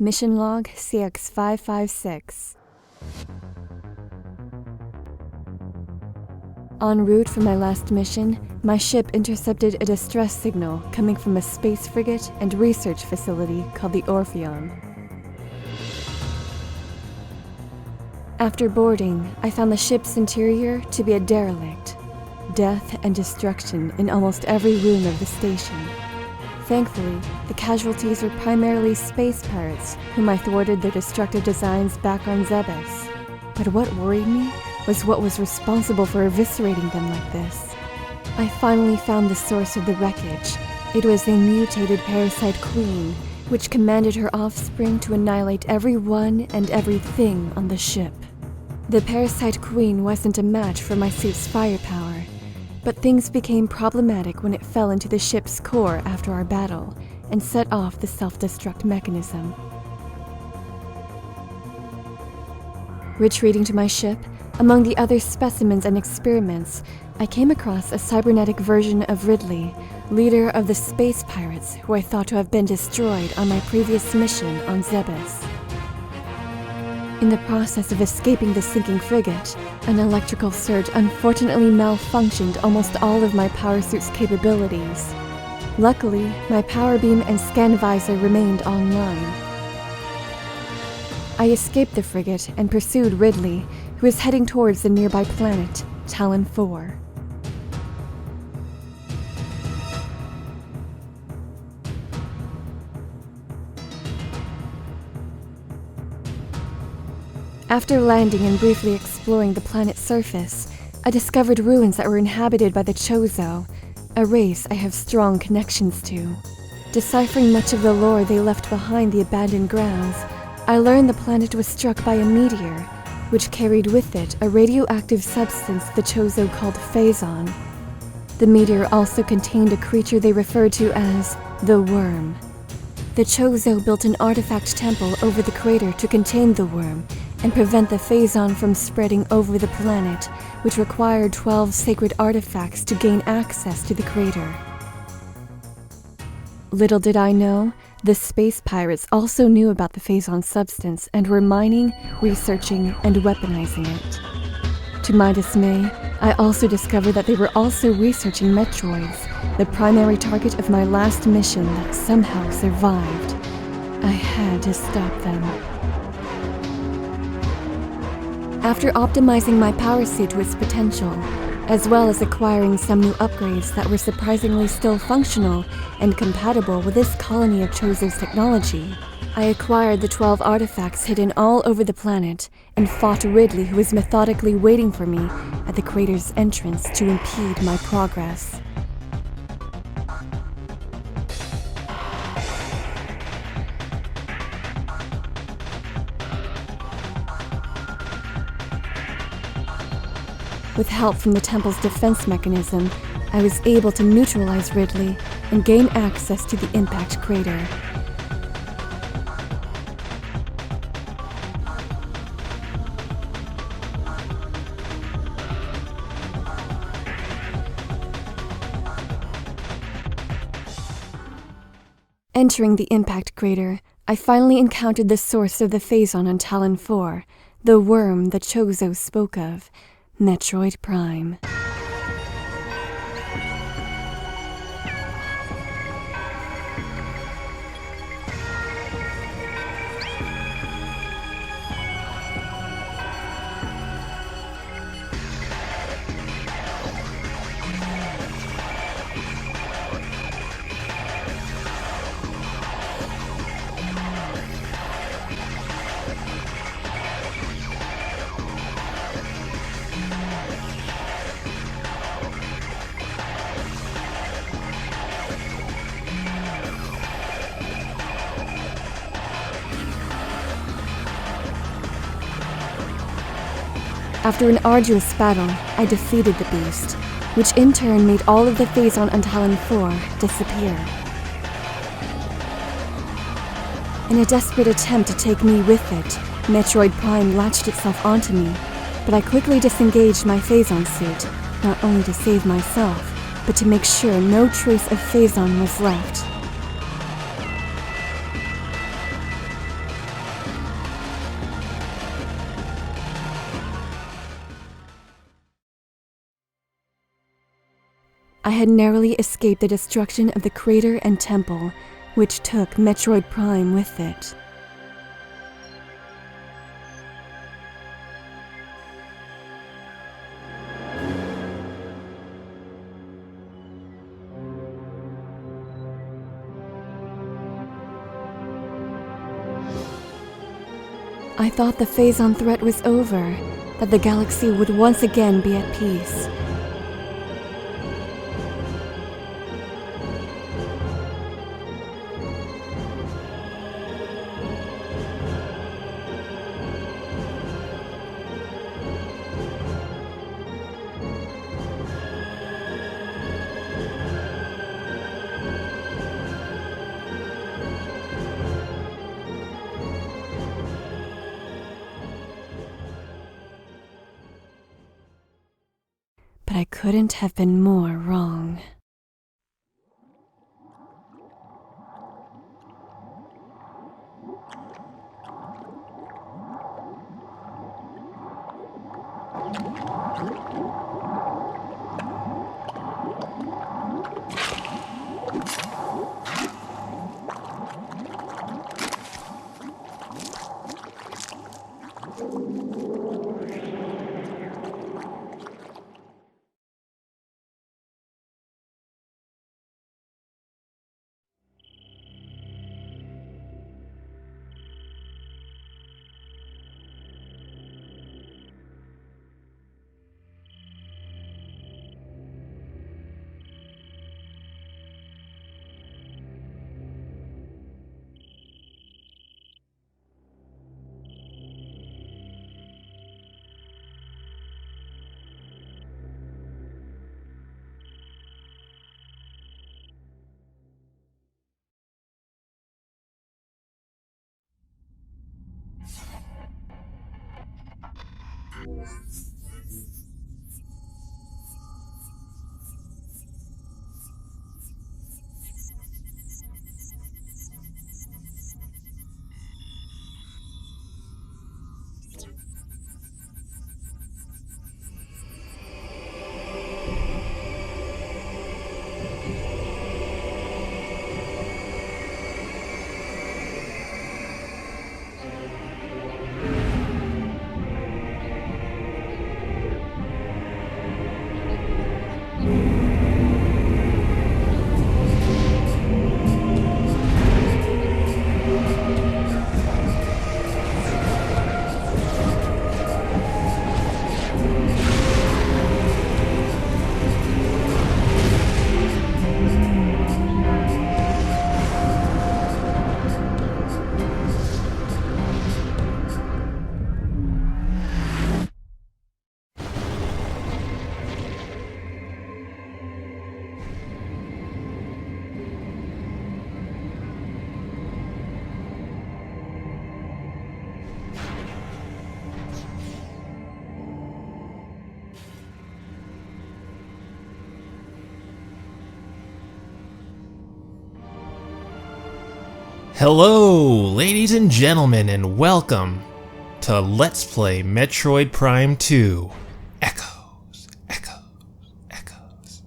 Mission Log CX-556. En route for my last mission, my ship intercepted a distress signal coming from a space frigate and research facility called the Orpheon. After boarding, I found the ship's interior to be a derelict. Death and destruction in almost every room of the station. Thankfully, the casualties were primarily space pirates whom I thwarted their destructive designs back on Zebes. But what worried me was what was responsible for eviscerating them like this. I finally found the source of the wreckage. It was a mutated parasite queen, which commanded her offspring to annihilate everyone and everything on the ship. The parasite queen wasn't a match for my suit's firepower, but things became problematic when it fell into the ship's core after our battle and set off the self-destruct mechanism. Retreating to my ship, among the other specimens and experiments, I came across a cybernetic version of Ridley, leader of the space pirates who I thought to have been destroyed on my previous mission on Zebes. In the process of escaping the sinking frigate, an electrical surge unfortunately malfunctioned almost all of my power suit's capabilities. Luckily, my power beam and scan visor remained online. I escaped the frigate and pursued Ridley, who was heading towards the nearby planet, Talon 4. After landing and briefly exploring the planet's surface, I discovered ruins that were inhabited by the Chozo, a race I have strong connections to. Deciphering much of the lore they left behind the abandoned grounds, I learned the planet was struck by a meteor, which carried with it a radioactive substance the Chozo called Phazon. The meteor also contained a creature they referred to as the Worm. The Chozo built an artifact temple over the crater to contain the worm and prevent the Phazon from spreading over the planet, which required 12 sacred artifacts to gain access to the crater. Little did I know, the space pirates also knew about the Phazon substance and were mining, researching, and weaponizing it. To my dismay, I also discovered that they were also researching Metroids, the primary target of my last mission that somehow survived. I had to stop them. After optimizing my power suit to its potential, as well as acquiring some new upgrades that were surprisingly still functional and compatible with this colony of Chozo's technology, I acquired the 12 artifacts hidden all over the planet and fought Ridley, who was methodically waiting for me at the crater's entrance to impede my progress. With help from the temple's defense mechanism, I was able to neutralize Ridley and gain access to the impact crater. Entering the impact crater, I finally encountered the source of the Phazon on Talon 4, the worm the Chozo spoke of, Metroid Prime. After an arduous battle, I defeated the beast, which in turn made all of the Phazon on Talon 4 disappear. In a desperate attempt to take me with it, Metroid Prime latched itself onto me, but I quickly disengaged my Phazon suit, not only to save myself, but to make sure no trace of Phazon was left. I had narrowly escaped the destruction of the crater and temple, which took Metroid Prime with it. I thought the Phazon threat was over, that the galaxy would once again be at peace. But I couldn't have been more wrong. Hello, ladies and gentlemen, and welcome to Let's Play Metroid Prime 2. Echoes, echoes, echoes.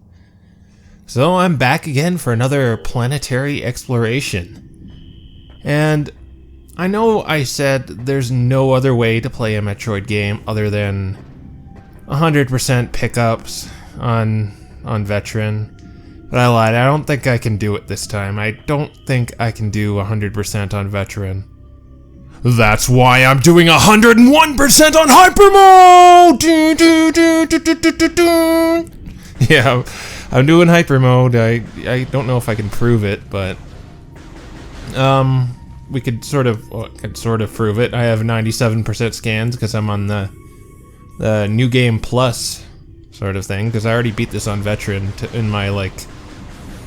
So I'm back again for another planetary exploration. And I know I said there's no other way to play a Metroid game other than 100% pickups on Veteran. But I lied, I don't think I can do it this time. I don't think I can do 100% on Veteran. That's why I'm doing 101% on Hyper Mode! Yeah, I'm doing Hyper Mode. I don't know if I can prove it, but we could sort of prove it. I have 97% scans because I'm on the New Game Plus sort of thing, because I already beat this on Veteran in my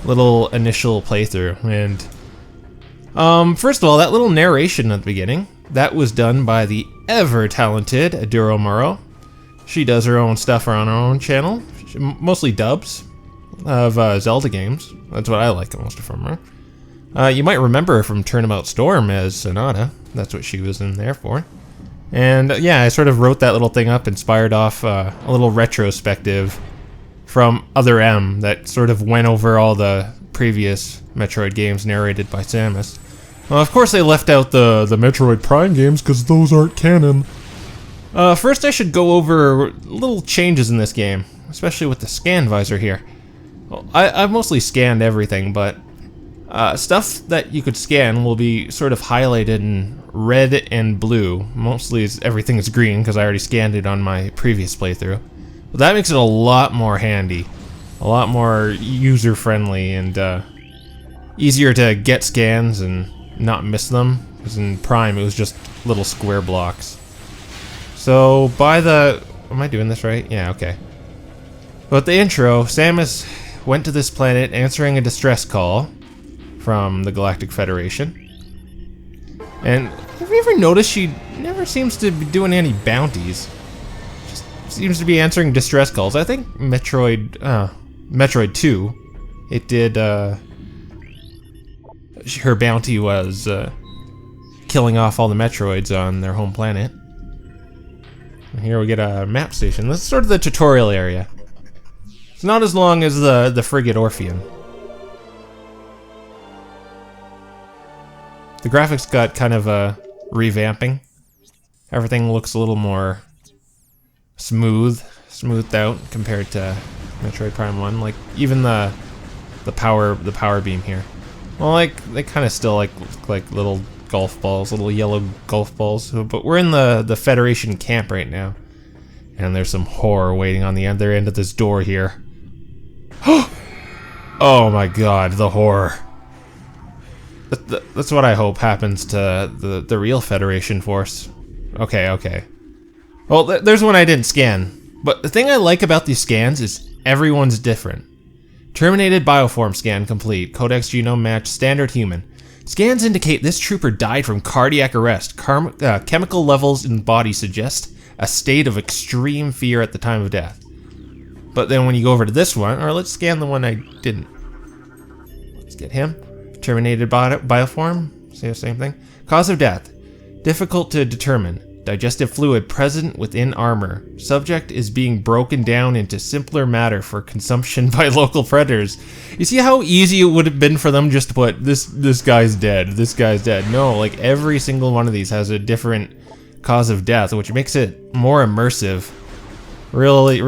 little initial playthrough. And first of all, that little narration at the beginning, that was done by the ever talented AderuMoro. She does her own stuff on her own channel, mostly dubs of Zelda games. That's what I like the most from her. You might remember her from Turnabout Storm as Sonata. That's what she was in there for. And yeah, I sort of wrote that little thing up, inspired off a little retrospective from Other M that sort of went over all the previous Metroid games narrated by Samus. Well, of course they left out the Metroid Prime games because those aren't canon. First I should go over little changes in this game, especially with the scan visor here. Well, I've mostly scanned everything, but stuff that you could scan will be sort of highlighted in red and blue. Mostly everything is green because I already scanned it on my previous playthrough. But that makes it a lot more handy, a lot more user-friendly, and easier to get scans and not miss them. Because in Prime it was just little square blocks. So by the... am I doing this right? Yeah, okay. But the intro, Samus went to this planet answering a distress call from the Galactic Federation. And have you ever noticed she never seems to be doing any bounties? Just seems to be answering distress calls. I think Metroid 2, it did, her bounty was killing off all the Metroids on their home planet. And here we get a map station. This is sort of the tutorial area. It's not as long as the frigate Orpheum. The graphics got kind of a revamping. Everything looks a little more smoothed out compared to Metroid Prime 1. Like even the power beam here. Well, like they kind of still look like little golf balls, little yellow golf balls. But we're in the Federation camp right now, and there's some horror waiting on the other end of this door here. Oh my God, the horror. That's what I hope happens to the real Federation force. Okay. Well, there's one I didn't scan. But the thing I like about these scans is everyone's different. Terminated bioform scan complete. Codex genome match standard human. Scans indicate this trooper died from cardiac arrest. Chemical levels in the body suggest a state of extreme fear at the time of death. But then when you go over to this one, or let's scan the one I didn't. Let's get him. Terminated bioform, say the same thing. Cause of death, difficult to determine. Digestive fluid present within armor. Subject is being broken down into simpler matter for consumption by local predators. You see how easy it would have been for them just to put, this guy's dead, this guy's dead. No, like every single one of these has a different cause of death, which makes it more immersive. Really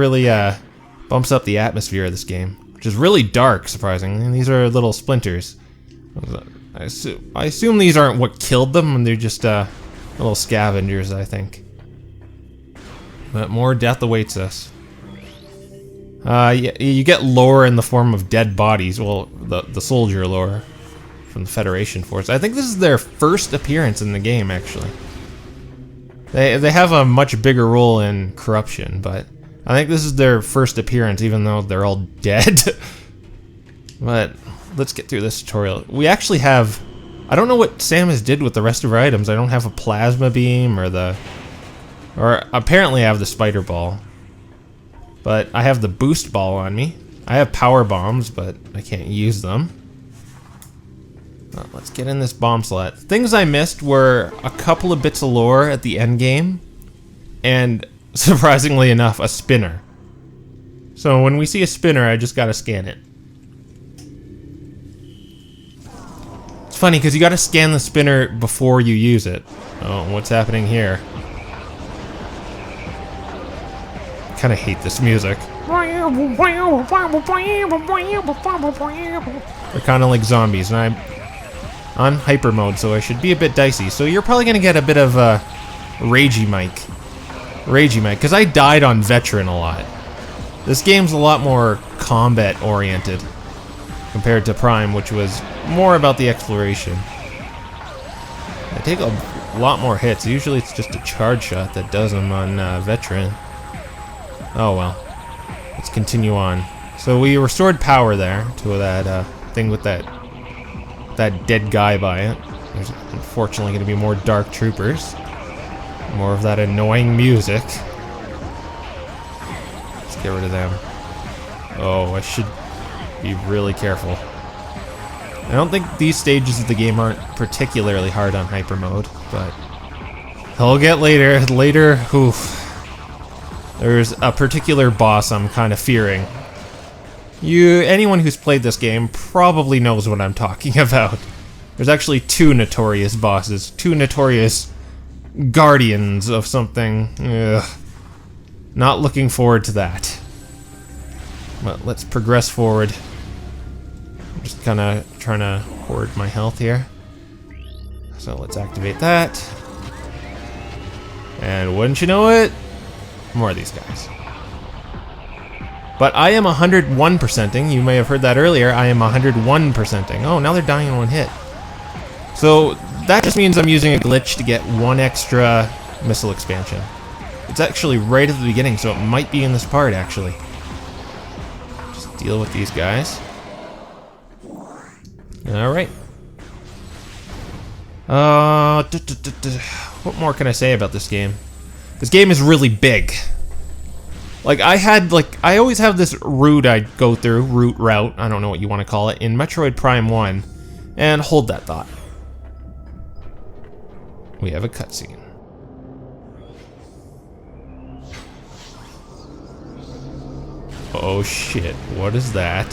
bumps up the atmosphere of this game, which is really dark, surprisingly. And these are little splinters. I assume these aren't what killed them, and they're just little scavengers, I think. But more death awaits us. You get lore in the form of dead bodies. Well, the soldier lore from the Federation force. I think this is their first appearance in the game, actually. They have a much bigger role in corruption, but I think this is their first appearance, even though they're all dead. But let's get through this tutorial. We actually have... I don't know what Samus did with the rest of her items. I don't have a plasma beam or apparently I have the spider ball. But I have the boost ball on me. I have power bombs, but I can't use them. Well, let's get in this bomb slot. Things I missed were a couple of bits of lore at the end game, and surprisingly enough, a spinner. So when we see a spinner, I just gotta scan it. It's funny because you gotta scan the spinner before you use it. Oh, what's happening here? I kinda hate this music. They're kinda like zombies, and I'm on hyper mode, so I should be a bit dicey. So you're probably gonna get a bit of ragey mic, because I died on veteran a lot. This game's a lot more combat oriented compared to Prime, which was more about the exploration. I take a lot more hits. Usually it's just a charge shot that does them on veteran. Oh well. Let's continue on. So we restored power there to that thing with that dead guy by it. There's unfortunately going to be more dark troopers. More of that annoying music. Let's get rid of them. Oh, I should be really careful. I don't think these stages of the game aren't particularly hard on hyper mode, but I'll get later. Oof. There's a particular boss I'm kind of fearing. Anyone who's played this game probably knows what I'm talking about. There's actually 2 notorious bosses, 2 notorious guardians of something. Ugh. Not looking forward to that. But let's progress forward. I'm just kind of trying to hoard my health here. So let's activate that. And wouldn't you know it, more of these guys. But I am 101%ing. You may have heard that earlier. I am 101%ing. Oh, now they're dying in one hit. So that just means I'm using a glitch to get 1 extra missile expansion. It's actually right at the beginning, so it might be in this part, actually. Just deal with these guys. Alright. What more can I say about this game? This game is really big. Like, I always have this route I go through, route, I don't know what you want to call it, in Metroid Prime 1. And hold that thought. We have a cutscene. Oh shit, what is that?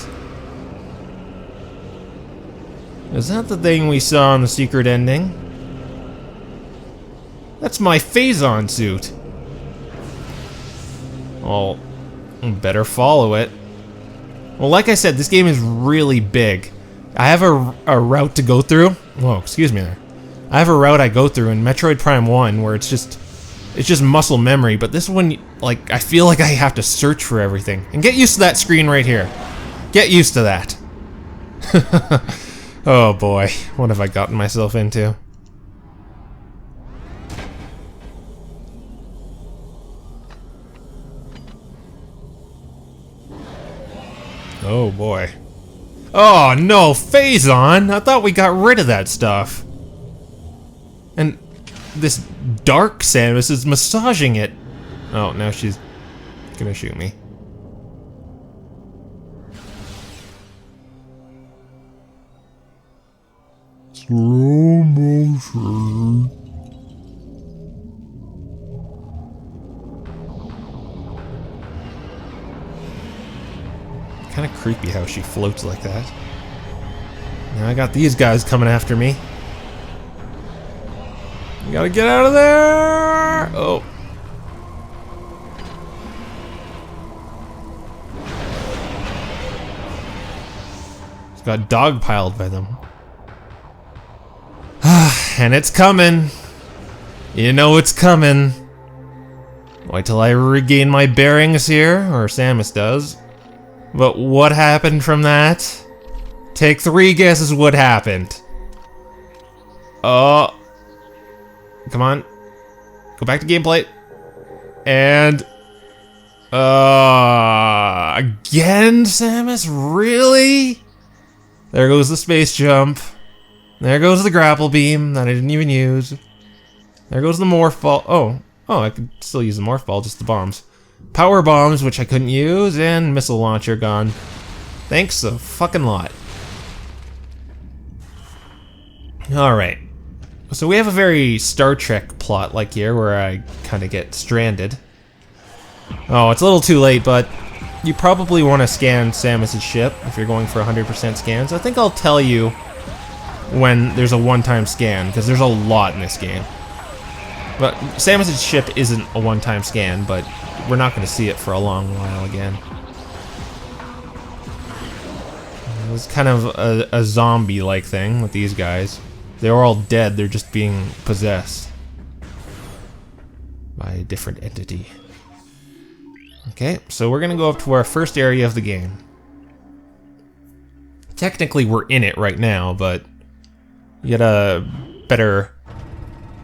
Is that the thing we saw in the secret ending? That's my Phazon suit. Well, better follow it. Well, like I said, this game is really big. I have a route to go through. Whoa, excuse me there. I have a route I go through in Metroid Prime 1 where it's just muscle memory, but this one, like, I feel like I have to search for everything. And get used to that screen right here. Get used to that. Oh boy, what have I gotten myself into? Oh boy. Oh no, Phazon! I thought we got rid of that stuff. And this dark Samus is massaging it. Oh, now she's gonna shoot me. Slow motion. Kind of creepy how she floats like that. Now I got these guys coming after me. You gotta get out of there! Oh. Just got dogpiled by them. And it's coming. You know it's coming. Wait till I regain my bearings here, or Samus does. But what happened from that? Take 3 guesses what happened. Oh. Come on. Go back to gameplay. And... again, Samus? Really? There goes the space jump. There goes the grapple beam that I didn't even use. There goes the morph ball. Oh, I could still use the morph ball, just the bombs. Power bombs, which I couldn't use, and missile launcher gone. Thanks a fucking lot. Alright. So we have a very Star Trek plot like here, where I kind of get stranded. Oh, it's a little too late, but you probably want to scan Samus' ship if you're going for 100% scans. I think I'll tell you when there's a one-time scan, because there's a lot in this game. But Samus' ship isn't a one-time scan, but we're not going to see it for a long while again. It was kind of a zombie-like thing with these guys. They were all dead, they're just being possessed by a different entity. Okay, so we're going to go up to our first area of the game. Technically we're in it right now, but you get a better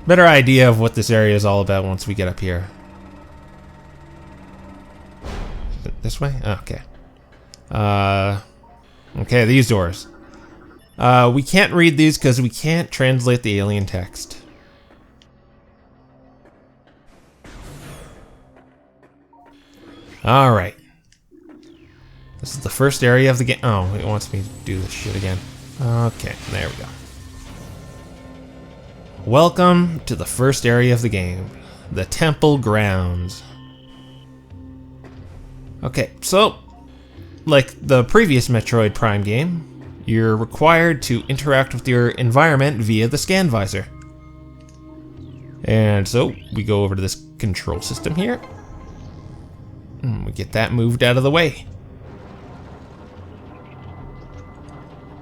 idea of what this area is all about once we get up here. Is it this way? Oh, okay. Okay, these doors. We can't read these because we can't translate the alien text. Alright. This is the first area of the game. Oh, it wants me to do this shit again. Okay, there we go. Welcome to the first area of the game, the Temple Grounds. Okay, so like the previous Metroid Prime game, you're required to interact with your environment via the scan visor. And so we go over to this control system here. And we get that moved out of the way.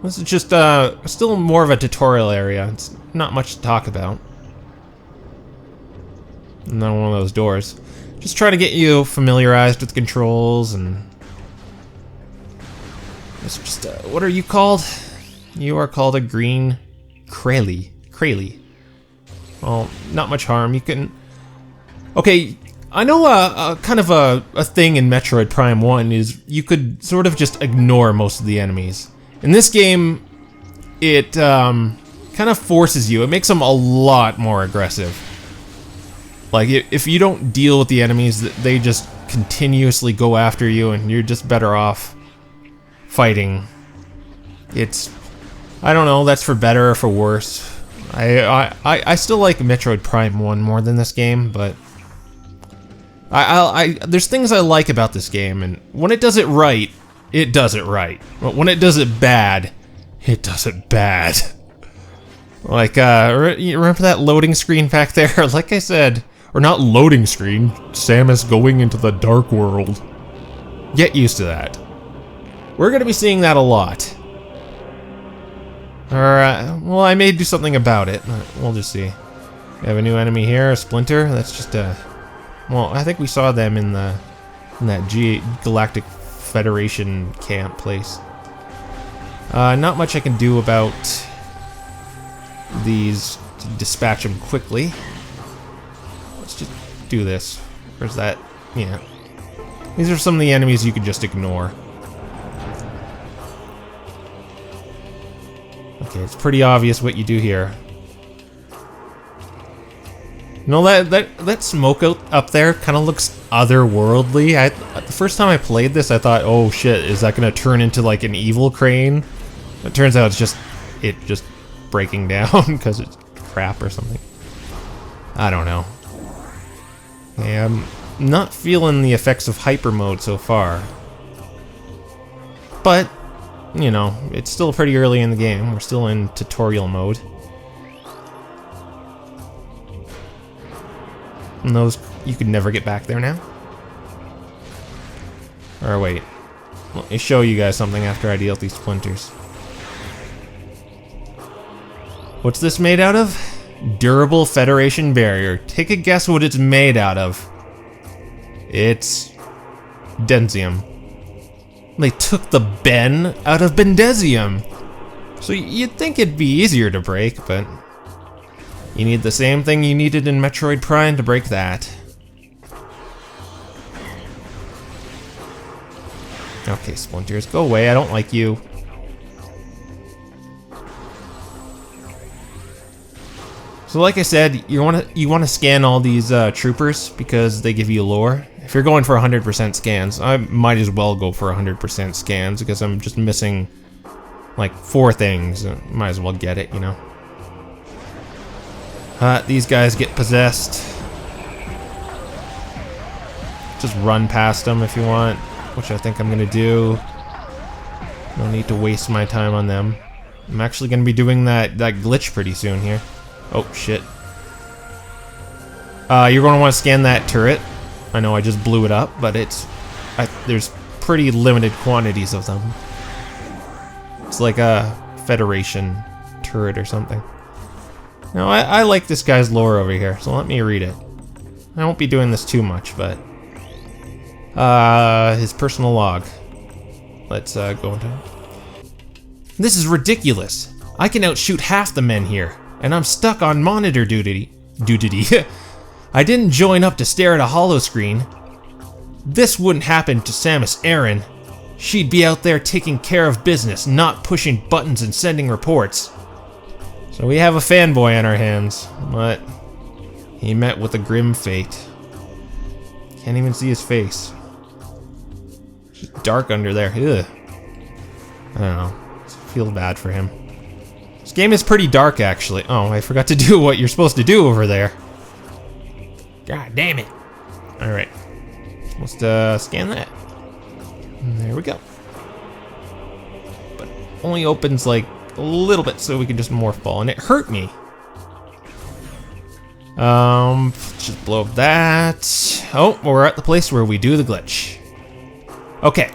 This is just still more of a tutorial area. It's not much to talk about. Not one of those doors. Just try to get you familiarized with the controls and... It's just, what are you called? You are called a green Kraly. Well, not much harm. You can... Okay, I know kind of a thing in Metroid Prime 1 is you could sort of just ignore most of the enemies. In this game, it kind of forces you. It makes them a lot more aggressive. Like, if you don't deal with the enemies, they just continuously go after you, and you're just better off fighting. It's... I don't know, that's for better or for worse. I still like Metroid Prime 1 more than this game, but... there's things I like about this game, and when it does it right, it does it right. But when it does it bad, it does it bad. Like, you remember that loading screen back there? Like I said, or not loading screen, Samus going into the dark world. Get used to that. We're gonna be seeing that a lot. Or, well, I may do something about it. We'll just see. We have a new enemy here, a Splinter. That's just a... Well, I think we saw them in that Galactic Federation camp place. Not much I can do about these to dispatch them quickly. Let's just do this. Where's that? Yeah. These are some of the enemies you can just ignore. Okay, it's pretty obvious what you do here. You know, that smoke up there kind of looks otherworldly. The first time I played this, I thought, oh shit, is that going to turn into like an evil crane? It turns out it's just breaking down because it's crap or something. I don't know. Yeah, I'm not feeling the effects of hyper mode so far. But, you know, it's still pretty early in the game. We're still in tutorial mode. And those, you could never get back there now. Or wait, let me show you guys something after I deal with these splinters. What's this made out of? Durable Federation barrier. Take a guess what it's made out of. It's Densium. They took the Ben out of Bendesium. So you'd think it'd be easier to break, but you need the same thing you needed in Metroid Prime to break that. Okay, Splinters, go away. I don't like you. So like I said, you wanna scan all these troopers because they give you lore. If you're going for 100% scans, I might as well go for 100% scans because I'm just missing like 4 things. Might as well get it, you know. These guys get possessed. Just run past them if you want, which I think I'm gonna do. No need to waste my time on them. I'm actually gonna be doing that glitch pretty soon here. Oh shit. You're gonna want to scan that turret. I know I just blew it up, but there's pretty limited quantities of them. It's like a Federation turret or something. Now, I like this guy's lore over here, so let me read it. I won't be doing this too much, but... his personal log. Let's go into it. This is ridiculous. I can outshoot half the men here, and I'm stuck on monitor duty. I didn't join up to stare at a holo screen. This wouldn't happen to Samus Aran. She'd be out there taking care of business, not pushing buttons and sending reports. So we have a fanboy on our hands, but he met with a grim fate. Can't even see his face. It's dark under there. Ugh. I don't know. I feel bad for him. This game is pretty dark, actually. Oh, I forgot to do what you're supposed to do over there. God damn it. Alright. Let's scan that. And there we go. only opens like a little bit so we can just morph ball, and it hurt me. Just blow up that. Oh, we're at the place where we do the glitch. Okay.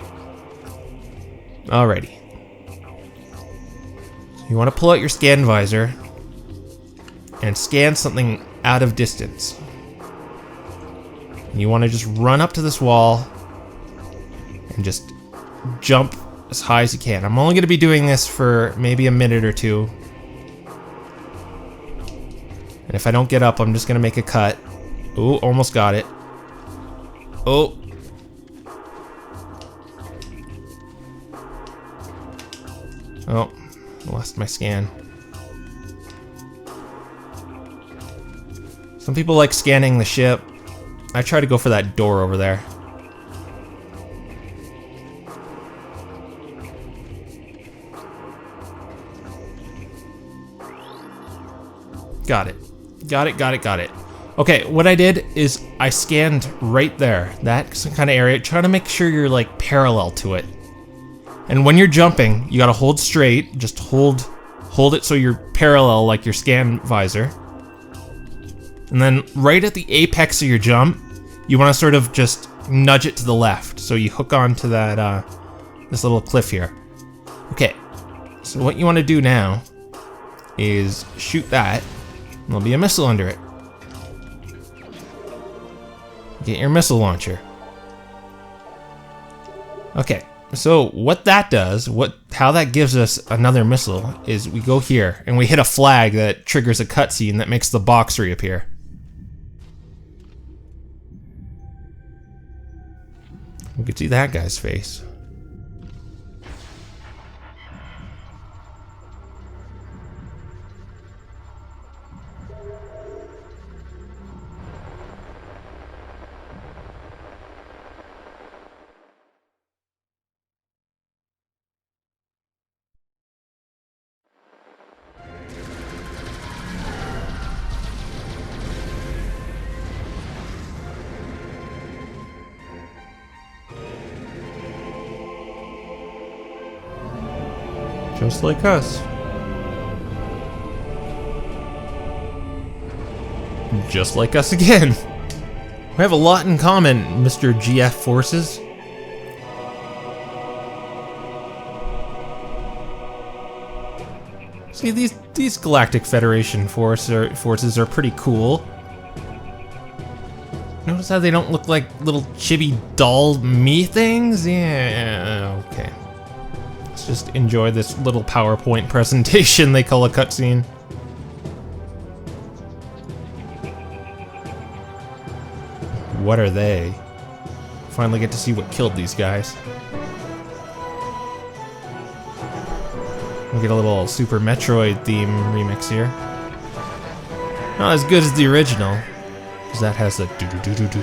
Alrighty. So you want to pull out your scan visor and scan something out of distance. And you want to just run up to this wall and just jump as high as you can. I'm only going to be doing this for maybe a minute or two. And if I don't get up, I'm just going to make a cut. Ooh, almost got it. Oh. Oh, lost my scan. Some people like scanning the ship. I try to go for that door over there. Got it. Got it. Okay, what I did is I scanned right there, that kind of area, trying to make sure you're like parallel to it. And when you're jumping, you gotta hold straight, just hold it so you're parallel like your scan visor. And then right at the apex of your jump, you wanna sort of just nudge it to the left, so you hook onto that, this little cliff here. Okay, so what you wanna do now is shoot that. There'll be a missile under it. Get your missile launcher. Okay, so what that does, how that gives us another missile is we go here and we hit a flag that triggers a cutscene that makes the box reappear. We can see that guy's face. Just like us. Just like us again. We have a lot in common, Mr. GF Forces. See, these Galactic Federation forces are pretty cool. Notice how they don't look like little chibi doll me things? Yeah, okay. Let's just enjoy this little PowerPoint presentation they call a cutscene. What are they? Finally get to see what killed these guys. We get a little Super Metroid theme remix here. Not as good as the original, because that has the do-do-do-do-do.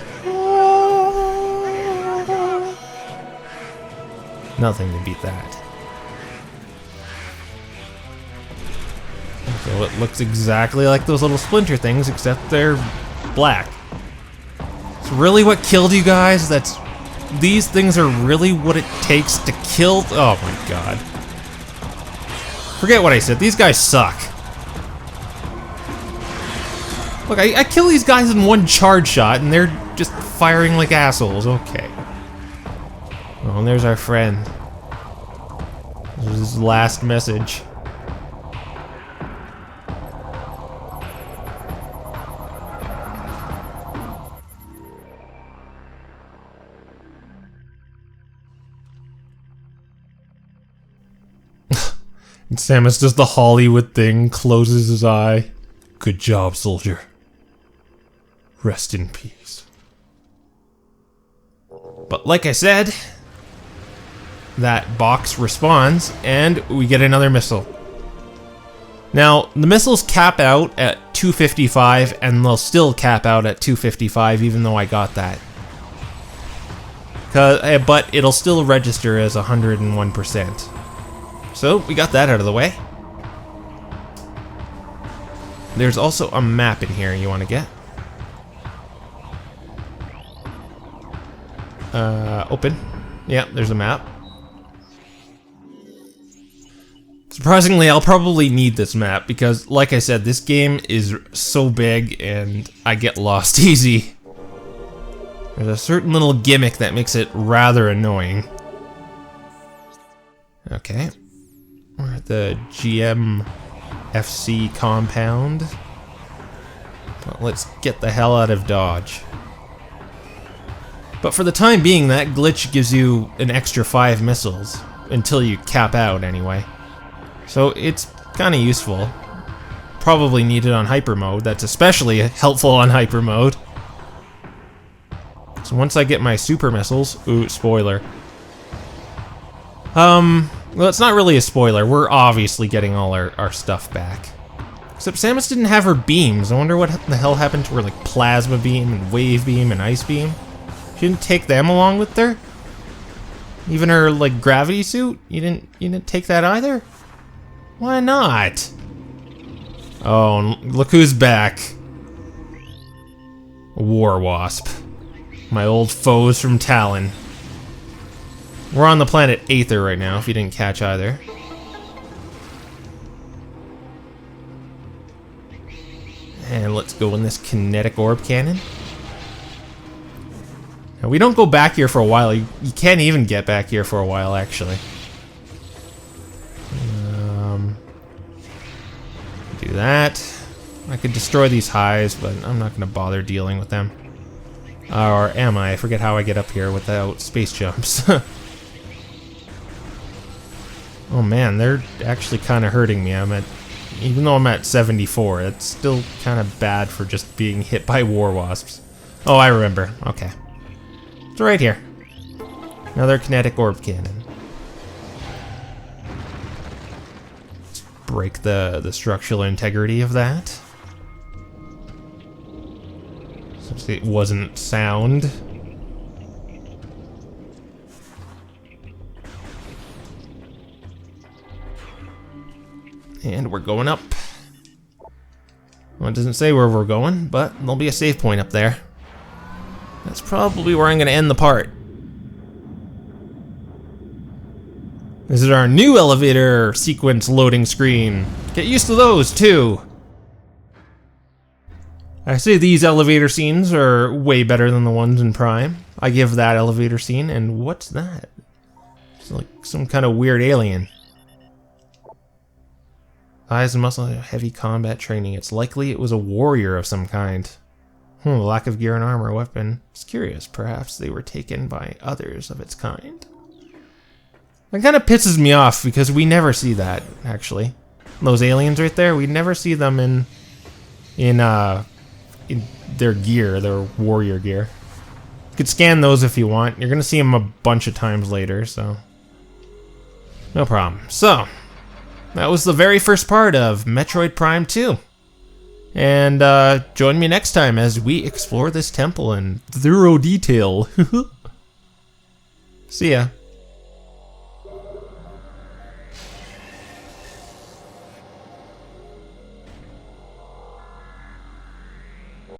Nothing to beat that. So it looks exactly like those little splinter things, except they're black. It's really what killed you guys? These things are really what it takes to kill? Oh my god. Forget what I said, these guys suck. Look, I kill these guys in one charge shot and they're just firing like assholes, okay. Oh, and there's our friend. This is his last message. And Samus does the Hollywood thing, closes his eye. Good job, soldier. Rest in peace. But like I said, that box respawns, and we get another missile. Now, the missiles cap out at 255, and they'll still cap out at 255, even though I got that. But it'll still register as 101%. So, we got that out of the way. There's also a map in here you want to get. Open. Yeah, there's a map. Surprisingly, I'll probably need this map because, like I said, this game is so big and I get lost easy. There's a certain little gimmick that makes it rather annoying. Okay. We're at the GMFC compound. Well, let's get the hell out of Dodge. But for the time being, that glitch gives you an extra 5 missiles. Until you cap out, anyway. So it's kind of useful. Probably needed on hyper mode. That's especially helpful on hyper mode. So once I get my super missiles... Ooh, spoiler. Well, it's not really a spoiler. We're obviously getting all our stuff back. Except Samus didn't have her beams. I wonder what the hell happened to her, like, plasma beam and wave beam and ice beam. She didn't take them along with her? Even her, like, gravity suit? You didn't take that either? Why not? Oh, look who's back. War Wasp. My old foes from Talon. We're on the planet Aether right now, if you didn't catch either. And let's go in this kinetic orb cannon. Now, we don't go back here for a while. You can't even get back here for a while, actually. Do that. I could destroy these highs, but I'm not going to bother dealing with them. Or am I? I forget how I get up here without space jumps. Oh man, they're actually kind of hurting me. Even though I'm at 74, it's still kind of bad for just being hit by war wasps. Oh, I remember. Okay. It's right here. Another kinetic orb cannon. Let's break the structural integrity of that. Since it wasn't sound. And we're going up. Well, it doesn't say where we're going, but there'll be a save point up there. That's probably where I'm going to end the part. This is our new elevator sequence loading screen. Get used to those, too. I say these elevator scenes are way better than the ones in Prime. I give that elevator scene, and what's that? It's like some kind of weird alien. Eyes and muscle, heavy combat training. It's likely it was a warrior of some kind. Lack of gear and armor, weapon. It's curious, perhaps they were taken by others of its kind. That kind of pisses me off because we never see that, actually. Those aliens right there, we never see them in their gear, their warrior gear. You could scan those if you want. You're gonna see them a bunch of times later, so no problem. So that was the very first part of Metroid Prime 2. And join me next time as we explore this temple in thorough detail. See ya.